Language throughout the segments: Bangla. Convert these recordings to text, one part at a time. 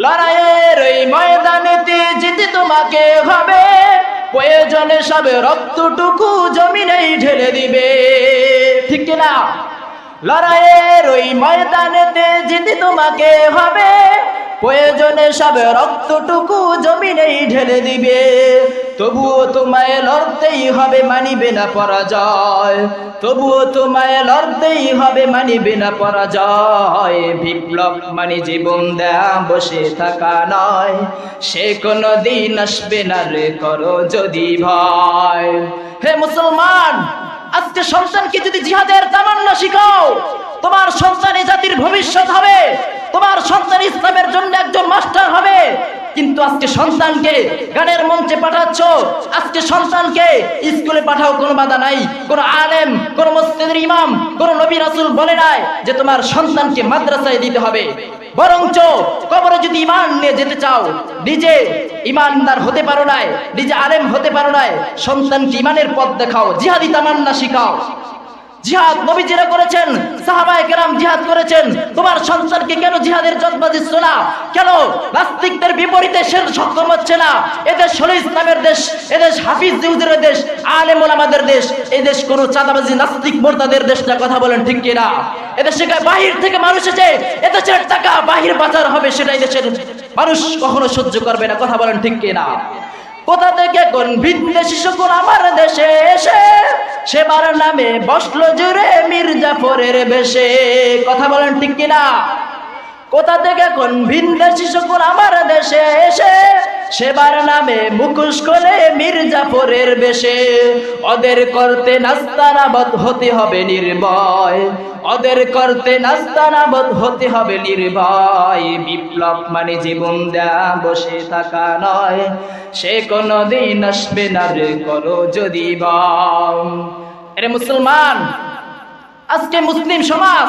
লড়াইয়ের ওই ময়দানেতে জিতে তোমাকে হবে, প্রয়োজনে সব রক্তটুকু জমিনেই ঢেলে দিবে। ঠিক কিনা? লড়াইয়ের ওই ময়দানেতে জিতে তোমাকে হবে, প্রয়োজনে সব রক্তটুকু জমিনেই ঢেলে দিবে। তবুও তোমায় লড়তেই হবে, মানিবে না পরাজয়। তবুও তোমায় লড়তেই হবে, মানিবে না পরাজয়। বিপ্লব মানে জীবন দেয়া, বসে থাকা নয়। সে কোনো দিন আসবে না রে, করো যদি ভয়। হে মুসলমান, আজকে সন্তানকে যদি জিহাদের তামান্না শিখাও, তোমার সন্তান এই জাতির ভবিষ্যৎ হবে, তোমার সন্তান ইসলামের জন্য একজন মাস্টার হবে। কিন্তু আজকে সন্তানকে গানের মঞ্চে পাঠাচ্ছ, আজকে সন্তানকে স্কুলে পাঠাও, কোনো বাধা নাই। কোনো আলেম, কোনো মসজিদের ইমাম, কোনো নবী রাসূল বলে নাই যে তোমার সন্তানকে মাদ্রাসায় দিতে হবে। বরঞ্চ কবরে যদি ঈমান নিয়ে যেতে চাও, নিজে ঈমানদার হতে পারো নাই, নিজে আলেম হতে পারো নাই, সন্তানকে ঈমানের পথ দেখাও, জিহাদি তামান্না শিখাও। জিহাদ নবীজিরা করেছেন, সাহাবায়ে কেরাম জিহাদ করেছেন। তোমার সন্তানকে কেন জিহাদের জজ্বা দিচ্ছ না? কেন নাস্তিকদের বিপরীতে সে সক্ষম হচ্ছে না? এদেশ হলো ইসলামের দেশ, এদেশ হাফিজ জিউদের দেশ, আলেম ওলামাদের দেশ। এই দেশ কোনো চাঁদাবাজি নাস্তিক মোরতাদের দেশ না। কথা বলেন ঠিক কিনা? এদেশে বাহির থেকে মানুষ এসে এদেশের টাকা বাহির বাজার হবে, সেটাই দেশের মানুষ কখনো সহ্য করবে না। কথা বলেন ঠিক কিনা? কোথা থেকে কোন ভিনদেশী সকল আমার দেশে এসে সেবার নামে বসলো জুড়ে মির্জাফরের বেশে। কথা বলেন ঠিক কিনা? কোথা থেকে কোন ভিনদেশী সকল আমার দেশে এসে সেবার নামে মুখোশ খোলে মির্জাফরের বেশে। ওদের করতে নাস্তানাবদ হতে হবে নির্ভয়, ওদের করতে নাস্তানাবদ হতে হবে নির্ভয়। বিপ্লব মানে জীবন দেয়া, বসে থাকা নয়। সে কোনো দিন আসবে না রে, করো যদি ভয়। এরে মুসলমান, আজকে মুসলিম সমাজ,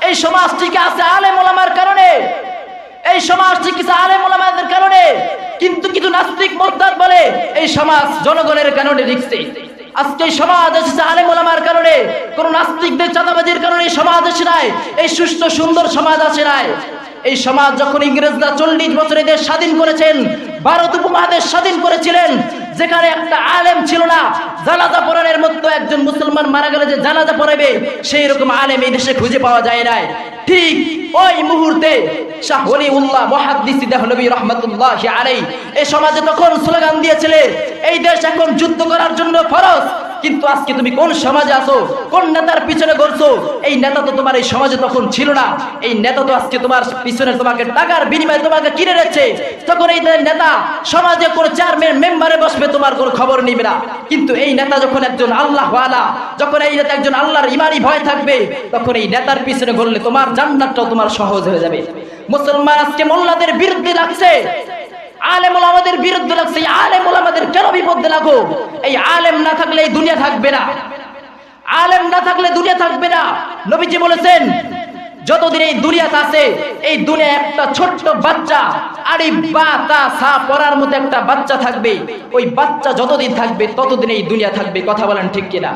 এই সমাজ টিকে আছে আলেম ওলামার কারণে, এই সমাজ টিকে আছে আলেম ওলামাদের কারণে। কিন্তু কিছু নাস্তিক মোরতাদ বলে এই সমাজ জনগণের কারণে টিকছে। আজকে এই সমাজ এসেছে আলেম ওলামার কারণে, কোন নাস্তিকদের চাঁদাবাজির কারণে এই সমাজ এসে নাই, এই সুস্থ সুন্দর সমাজ আসে নাই। এই সমাজ যখন ইংরেজরা 40 বছরে দেশ স্বাধীন করেছেন, ভারত উপমহাদেশ স্বাধীন করেছিলেন, যেখানে একটা আলেম ছিল না, জানাজা পড়ানোর মতো একজন মুসলমান মারা গেলে যে জানাজা পড়াবে সেই রকম আলেম এই দেশে খুঁজে পাওয়া যায় নাই। ঠিক ওই মুহূর্তে শাহ ওলিউল্লাহ মুহাদ্দিস দেহলভী রাহমাতুল্লাহি আলাইহি এই সমাজে তখন স্লোগান দিয়েছিলেন, এই দেশ এখন যুদ্ধ করার জন্য ফরজ। কিন্তু আজকে তুমি কোন সমাজে আছো, কোন নেতার পিছনে ঘুরছো? এই নেতা তো তোমার এই সমাজে তখন ছিল না। এই নেতা তো আজকে তোমার পিছনে তোমাকে টাকার বিনিময়ে তোমাকে কিনে নিচ্ছে। তখন এই নেতা সমাজে কোনো চেয়ারম্যান মেম্বারে বসবে, তোমার কোনো খবর নিবে না। কিন্তু এই নেতা যখন একজন আল্লাহওয়ালা, যখন এই নেতা একজন আল্লাহর ইমানি ভয় থাকবে, তখন এই নেতার পিছনে ঘুরলে তোমার জান্নাতটাও তোমার সহজ হয়ে যাবে। মুসলমান আজকে মোল্লাদের বিরুদ্ধে লাগছে, আলেম ওলামাদের বিরুদ্ধে লাগছে। এই আলেম ওলামাদের কেন বিপদে লাগো? এই আলেম না থাকলে এই দুনিয়া থাকবে না, আলেম না থাকলে দুনিয়া থাকবে না। নবীজি বলেছেন, যতদিন এই দুনিয়াতে আছে, এই দুনিয়া একটা ছোট্ট বাচ্চা আরিফ বা তা সা পড়ার মতো একটা বাচ্চা থাকবে। ওই বাচ্চা যতদিন থাকবে ততদিন এই দুনিয়া থাকবে। কথা বলেন ঠিক কিনা?